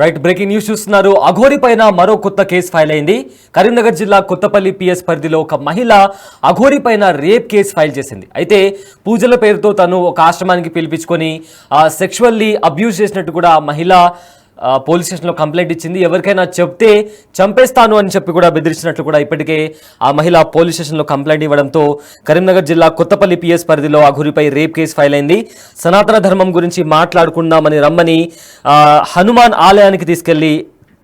Right breaking news చూస్తున్నారు. అఘోరి పైన మరో కొత్త కేసు ఫైల్ అయింది. కరీంనగర్ జిల్లా కొత్తపల్లి పిఎస్ పరిధిలో ఒక మహిళ అఘోరి పైన రేప్ కేసు ఫైల్ చేసింది. అయితే పూజల పేరుతో తను ఒక ఆశ్రమానికి పిలిపించుకొని సెక్షువల్లీ అబ్యూజ్ చేసినట్టు కూడా మహిళ పోలీస్ స్టేషన్లో కంప్లైంట్ ఇచ్చింది. ఎవరికైనా చెప్తే చంపేస్తాను అని చెప్పి కూడా బెదిరించినట్లు కూడా ఇప్పటికే ఆ మహిళ పోలీస్ స్టేషన్లో కంప్లైంట్ ఇవ్వడంతో కరీంనగర్ జిల్లా కొత్తపల్లి పిఎస్ పరిధిలో అఘోరిపై రేప్ కేసు ఫైల్ అయింది. సనాతన ధర్మం గురించి మాట్లాడుకుందామని రమ్మని హనుమాన్ ఆలయానికి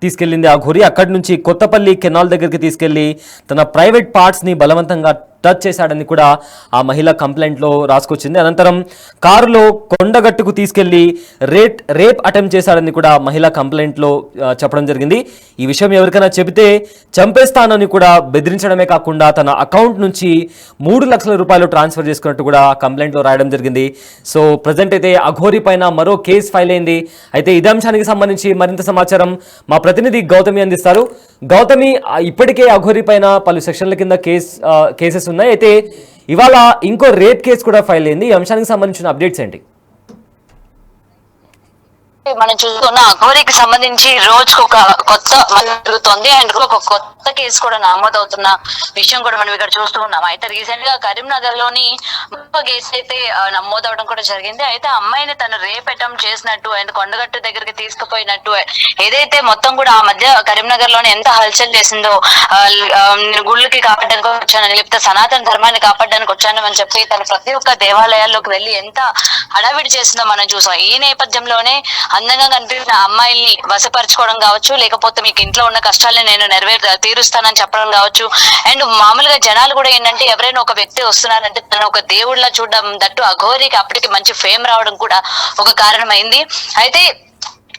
తీసుకెళ్లింది అఘోరి. అక్కడి నుంచి కొత్తపల్లి కెనాల్ దగ్గరికి తీసుకెళ్లి తన ప్రైవేట్ పార్ట్స్ని బలవంతంగా టచ్ చేశాడని కూడా ఆ మహిళ కంప్లైంట్లో రాసుకొచ్చింది. అనంతరం కారులో కొండగట్టుకు తీసుకెళ్లి రేప్ అటెంప్ట్ చేశాడని కూడా మహిళ కంప్లైంట్లో చెప్పడం జరిగింది. ఈ విషయం ఎవరికైనా చెబితే చంపేస్తానని కూడా బెదిరించడమే కాకుండా తన అకౌంట్ నుంచి 3 లక్షల రూపాయలు ట్రాన్స్ఫర్ చేసుకున్నట్టు కూడా కంప్లైంట్లో రాయడం జరిగింది. సో ప్రజెంట్ అయితే అఘోరి పైన మరో కేసు ఫైల్ అయింది. అయితే ఇదే అంశానికి సంబంధించి మరింత సమాచారం మా ప్రతినిధి గౌతమి అందిస్తారు. గౌతమి, ఇప్పటికే అఘోరి పైన పలు సెక్షన్ల కింద కేసెస్ ఉన్నాయి. అయితే ఇవాళ ఇంకో రేప్ కేసు కూడా ఫైల్ అయింది. ఈ అంశానికి సంబంధించిన అప్డేట్స్ ఏంటి? మనం చూస్తున్న అఘోరికి సంబంధించి రోజుకు ఒక కొత్త జరుగుతుంది అండ్ ఒక కొత్త కేసు కూడా నమోదవుతున్న విషయం కూడా మనం ఇక్కడ చూస్తూ ఉన్నాం. అయితే రీసెంట్ గా కరీంనగర్ లోని కేసు అయితే నమోదవడం కూడా జరిగింది. అయితే అమ్మాయిని తను రేప్ అటెంప్ట్ చేసినట్టు అండ్ కొండగట్టు దగ్గరికి తీసుకుపోయినట్టు ఏదైతే మొత్తం కూడా ఆ మధ్య కరీంనగర్ లోని ఎంత హల్చల్ చేసిందో, గుళ్ళకి కాపాడడానికి వచ్చానని, లేకపోతే సనాతన ధర్మాన్ని కాపాడడానికి వచ్చాను అని చెప్పి తను ప్రతి ఒక్క దేవాలయాల్లోకి వెళ్ళి ఎంత హడావిడి చేసిందో మనం చూసాం. ఈ నేపథ్యంలోనే అందంగా కనిపించిన అమ్మాయిల్ని వశపరచుకోవడం కావచ్చు, లేకపోతే మీకు ఇంట్లో ఉన్న కష్టాలని నేను తీరుస్తానని చెప్పడం కావచ్చు. అండ్ మామూలుగా జనాలు కూడా ఏంటంటే ఎవరైనా ఒక వ్యక్తి వస్తున్నారంటే తను ఒక దేవుడిలా చూడడం, దట్టు అఘోరికి అప్పటికి మంచి ఫేమ్ రావడం కూడా ఒక కారణమైంది. అయితే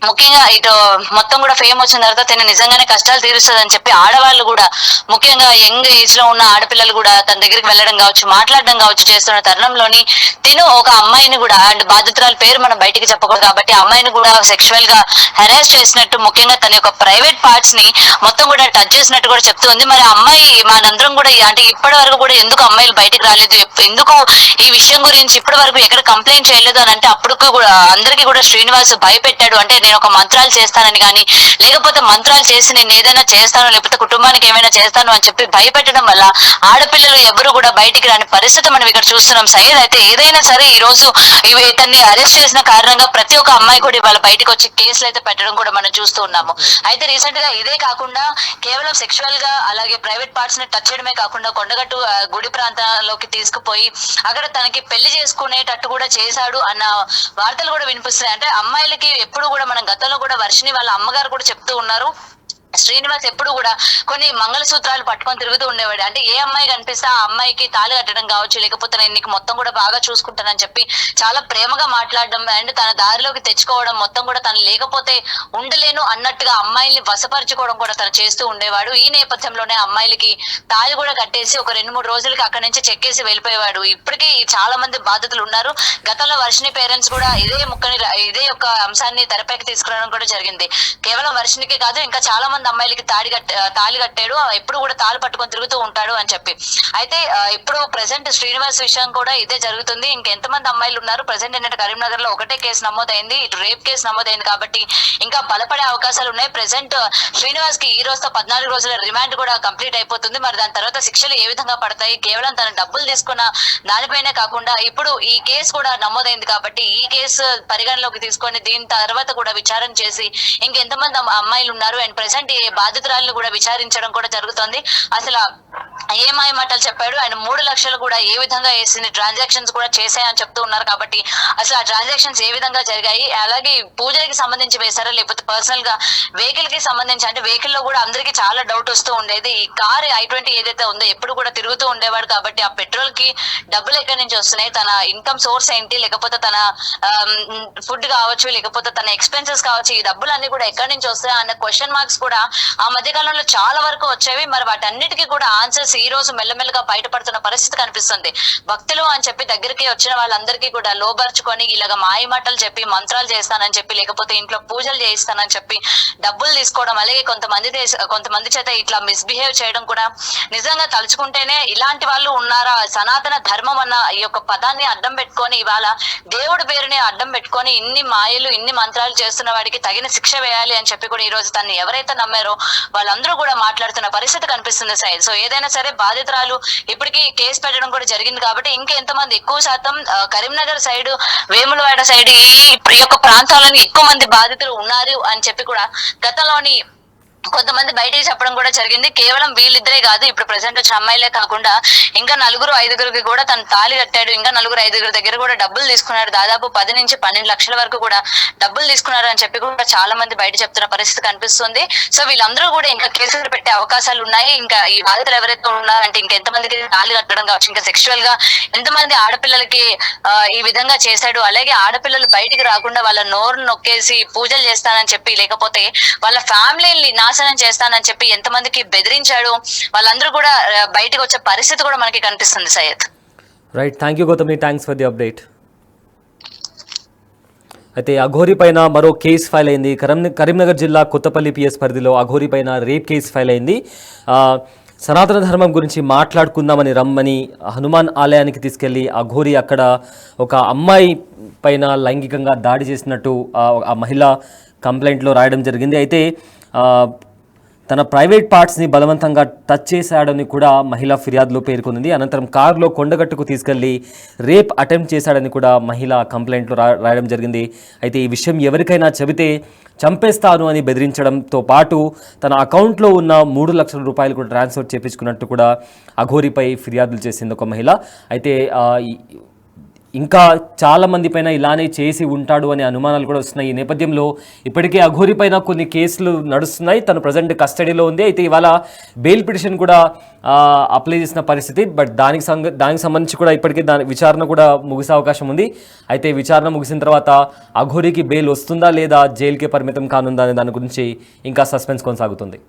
ముఖ్యంగా ఇటు మొత్తం కూడా ఫేమ్ వచ్చిన తర్వాత తను నిజంగానే కష్టాలు తీరుస్తుంది అని చెప్పి ఆడవాళ్ళు కూడా, ముఖ్యంగా యంగ్ ఏజ్ లో ఉన్న ఆడపిల్లలు కూడా తన దగ్గరికి వెళ్ళడం కావచ్చు, మాట్లాడడం కావచ్చు చేస్తున్న తరుణంలోని తిను ఒక అమ్మాయిని కూడా, అండ్ బాధితురాల పేరు మనం బయటికి చెప్పకూడదు కాబట్టి అమ్మాయిని కూడా సెక్షువల్ గా హెరాస్ చేసినట్టు, ముఖ్యంగా తన యొక్క ప్రైవేట్ పార్ట్స్ ని మొత్తం కూడా టచ్ చేసినట్టు కూడా చెప్తుంది. మరి అమ్మాయి మనందరం కూడా అంటే ఇప్పటి వరకు కూడా ఎందుకు అమ్మాయిలు బయటికి రాలేదు, ఎందుకు ఈ విషయం గురించి ఇప్పటి వరకు ఎక్కడ కంప్లైంట్ చేయలేదు అని అంటే అప్పుడు కూడా అందరికీ కూడా శ్రీనివాస్ భయపెట్టాడు. అంటే నేను ఒక మంత్రాలు చేస్తానని కానీ, లేకపోతే మంత్రాలు చేసి నేను ఏదైనా చేస్తాను, లేకపోతే కుటుంబానికి ఏమైనా చేస్తాను అని చెప్పి భయపెట్టడం వల్ల ఆడపిల్లలు ఎవరు కూడా బయటికి రాని పరిస్థితి మనం ఇక్కడ చూస్తున్నాం. సైడ్ అయితే ఏదైనా సరే ఈ రోజు ఇతన్ని అరెస్ట్ చేసిన కారణంగా ప్రతి ఒక్క అమ్మాయి కూడా ఇవాళ బయటకు వచ్చి కేసులు అయితే పెట్టడం కూడా మనం చూస్తూ ఉన్నాము. అయితే రీసెంట్ గా ఇదే కాకుండా కేవలం సెక్షువల్ గా అలాగే ప్రైవేట్ పార్ట్స్ ని టచ్ చేయడమే కాకుండా కొండగట్టు గుడి ప్రాంతాల్లోకి తీసుకుపోయి అక్కడ తనకి పెళ్లి చేసుకునేటట్టు కూడా చేశాడు అన్న వార్తలు కూడా వినిపిస్తున్నాయి. అంటే అమ్మాయిలకి ఎప్పుడు కూడా మనం గతంలో కూడా వర్షిని వాళ్ళ అమ్మగారు కూడా చెప్తూ ఉన్నారు, శ్రీనివాస్ ఎప్పుడు కూడా కొన్ని మంగళసూత్రాలు పట్టుకొని తిరుగుతూ ఉండేవాడు. అంటే ఏ అమ్మాయి కనిపిస్తే ఆ అమ్మాయికి తాళి కట్టడం కావచ్చు, లేకపోతే నేను నీకు మొత్తం కూడా బాగా చూసుకుంటానని చెప్పి చాలా ప్రేమగా మాట్లాడడం అండ్ తన దారిలోకి తెచ్చుకోవడం, మొత్తం కూడా తను లేకపోతే ఉండలేను అన్నట్టుగా అమ్మాయిల్ని వశపరచుకోవడం కూడా తను చేస్తూ ఉండేవాడు. ఈ నేపథ్యంలోనే అమ్మాయిలకి తాళి కూడా కట్టేసి ఒక 2-3 రోజులకి అక్కడి నుంచి చెక్కేసి వెళ్ళిపోయేవాడు. ఇప్పటికీ చాలా మంది బాధితులు ఉన్నారు. గతంలో వర్షిని పేరెంట్స్ కూడా ఇదే యొక్క అంశాన్ని తెరపైకి తీసుకురావడం కూడా జరిగింది. కేవలం వర్షినికి కాదు, ఇంకా చాలా మంది అమ్మాయిలకి తాళి కట్టాడు, ఎప్పుడు కూడా తాళి పట్టుకొని తిరుగుతూ ఉంటాడు అని చెప్పి. అయితే ఇప్పుడు ప్రెసెంట్ శ్రీనివాస్ విషయం కూడా ఇదే జరుగుతుంది. ఇంకెంతమంది అమ్మాయిలు ఉన్నారు? ప్రెసెంట్ ఏంటంటే కరీంనగర్ లో ఒకటే కేసు నమోదైంది, ఇటు రేప్ కేసు నమోదైంది కాబట్టి ఇంకా బలపడే అవకాశాలు ఉన్నాయి. ప్రెసెంట్ శ్రీనివాస్ కి ఈ రోజుతో 14 రోజుల రిమాండ్ కూడా కంప్లీట్ అయిపోతుంది. మరి దాని తర్వాత శిక్షలు ఏ విధంగా పడతాయి? కేవలం తన డబ్బులు తీసుకున్న దానిపైనే కాకుండా ఇప్పుడు ఈ కేసు కూడా నమోదైంది కాబట్టి ఈ కేసు పరిగణలోకి తీసుకొని దీని తర్వాత కూడా విచారణ చేసి ఇంకెంతమంది అమ్మాయిలు ఉన్నారు అండ్ ప్రెసెంట్ బాధితురాలను కూడా విచారించడం కూడా జరుగుతుంది. అసలు ఏ మాయమాటలు చెప్పాడు అండ్ 3 లక్షలు కూడా ఏ విధంగా వేసింది, ట్రాన్సాక్షన్స్ కూడా చేశాయని చెప్తూ ఉన్నారు కాబట్టి అసలు ఆ ట్రాన్సాక్షన్స్ ఏ విధంగా జరిగాయి, అలాగే పూజలకి సంబంధించి వేశారా లేకపోతే పర్సనల్ గా వెహికల్ కి సంబంధించి, అంటే వెహికల్ లో కూడా అందరికి చాలా డౌట్ వస్తూ ఉండేది. ఈ కార్ i20 ఏదైతే ఉందో ఎప్పుడు కూడా తిరుగుతూ ఉండేవాడు కాబట్టి ఆ పెట్రోల్ కి డబ్బులు ఎక్కడి నుంచి వస్తున్నాయి, తన ఇన్కమ్ సోర్స్ ఏంటి, లేకపోతే తన ఫుడ్ కావచ్చు, లేకపోతే తన ఎక్స్పెన్సెస్ కావచ్చు, ఈ డబ్బులన్నీ కూడా ఎక్కడి నుంచి వస్తాయి అన్న క్వశ్చన్ మార్క్స్ కూడా ఆ మధ్య కాలంలో చాలా వరకు వచ్చేవి. మరి వాటన్నిటికీ కూడా ఆన్సర్స్ కేసు ఈ రోజు మెల్లమెల్లగా బయటపడుతున్న పరిస్థితి కనిపిస్తుంది. భక్తులు అని చెప్పి దగ్గరికి వచ్చిన వాళ్ళందరికీ కూడా లోబర్చుకొని ఇలాగ మాయ మాటలు చెప్పి మంత్రాలు చేస్తానని చెప్పి లేకపోతే ఇంట్లో పూజలు చేయిస్తానని చెప్పి డబ్బులు తీసుకోవడం, అలాగే కొంతమంది చేత ఇట్లా మిస్బిహేవ్ చేయడం కూడా నిజంగా తలుచుకుంటేనే ఇలాంటి వాళ్ళు ఉన్నారా? సనాతన ధర్మం అన్న ఈ యొక్క పదాన్ని అడ్డం పెట్టుకొని ఇవాళ దేవుడి పేరుని అడ్డం పెట్టుకొని ఇన్ని మాయలు ఇన్ని మంత్రాలు చేస్తున్న వాడికి తగిన శిక్ష వేయాలి అని చెప్పి కూడా ఈ రోజు తన్ని ఎవరైతే నమ్మారో వాళ్ళందరూ కూడా మాట్లాడుతున్న పరిస్థితి కనిపిస్తుంది సార్. సో ఏదైనా సరే బాధితురాలు ఇప్పటికీ కేసు పెట్టడం కూడా జరిగింది కాబట్టి ఇంకా ఎంతమంది ఎక్కువ శాతం కరీంనగర్ సైడ్, వేములవాడ సైడ్ ఈ యొక్క ప్రాంతాలను ఎక్కువ మంది బాధితులు ఉన్నారు అని చెప్పి కూడా గతంలోని కొంతమంది బయటికి చెప్పడం కూడా జరిగింది. కేవలం వీళ్ళిద్దరే కాదు, ఇప్పుడు ప్రెసెంట్ వచ్చిన అమ్మాయిలే కాకుండా ఇంకా 4-5 కూడా తను తాళి కట్టాడు. ఇంకా 4-5 దగ్గర కూడా డబ్బులు తీసుకున్నాడు. దాదాపు 10 నుంచి 12 లక్షల వరకు కూడా డబ్బులు తీసుకున్నారు అని చెప్పి కూడా చాలా మంది బయట చెప్తున్న పరిస్థితి కనిపిస్తుంది. సో వీళ్ళందరూ కూడా ఇంకా కేసులు పెట్టే అవకాశాలు ఉన్నాయి. ఇంకా ఈ బాధితులు ఎవరైతే ఉన్నారంటే ఇంకెంతమందికి తాళి కట్టడం కావచ్చు, ఇంకా సెక్షువల్ గా ఎంతమంది ఆడపిల్లలకి ఈ విధంగా చేశాడు, అలాగే ఆడపిల్లలు బయటికి రాకుండా వాళ్ళ నోరు నొక్కేసి పూజలు చేస్తానని చెప్పి లేకపోతే వాళ్ళ ఫ్యామిలీని నాశనం చేస్తానని చెప్పి ఎంతమందికి బెదిరించాడు, వాళ్ళందరూ కూడా బయటకు వచ్చే పరిస్థితి కూడా మనకి కనిపిస్తుంది Syed. Right, thank you Gautami, thanks for the update. అయితే అఘోరి పైన మరో కేసు ఫైల్ అయింది. కరీంనగర్ జిల్లా కొత్తపల్లి పిఎస్ పరిధిలో అఘోరి పైన రేప్ కేసు ఫైల్ అయింది. సనాతన ధర్మం గురించి మాట్లాడుకుందామని రమ్మని హనుమాన్ ఆలయానికి తీసుకెళ్లి అఘోరి అక్కడ ఒక అమ్మాయి పైన లైంగికంగా దాడి చేసినట్టు ఆ మహిళ కంప్లైంట్లో రాయడం జరిగింది. అయితే తన ప్రైవేట్ పార్ట్స్ని బలవంతంగా టచ్ చేశాడని కూడా మహిళ ఫిర్యాదులో పేర్కొంది. అనంతరం కారులో కొండగట్టుకు తీసుకెళ్లి రేప్ అటెంప్ట్ చేశాడని కూడా మహిళ కంప్లైంట్లో రాయడం జరిగింది. అయితే ఈ విషయం ఎవరికైనా చెబితే చంపేస్తాను అని బెదిరించడంతో పాటు తన అకౌంట్లో ఉన్న 3 లక్షల రూపాయలు కూడా ట్రాన్స్ఫర్ చేయించుకున్నట్టు కూడా అఘోరిపై ఫిర్యాదులు చేసింది ఒక మహిళ. అయితే ఇంకా చాలా మంది పైన ఇలానే చేసి ఉంటాడు అనే అనుమానాలు కూడా వస్తున్నాయి. ఈ నేపథ్యంలో ఇప్పటికే అఘోరి పైన కొన్ని కేసులు నడుస్తున్నాయి. తను ప్రజెంట్ కస్టడీలో ఉంది. అయితే ఇవాళ బెయిల్ పిటిషన్ కూడా అప్లై చేసిన పరిస్థితి. బట్ దానికి సంబంధించి కూడా ఇప్పటికే దాని విచారణ కూడా ముగిసే అవకాశం ఉంది. అయితే విచారణ ముగిసిన తర్వాత అఘోరికి బెయిల్ వస్తుందా లేదా జైలుకే పరిమితం కానుందా అనే దాని గురించి ఇంకా సస్పెన్స్ కొనసాగుతుంది.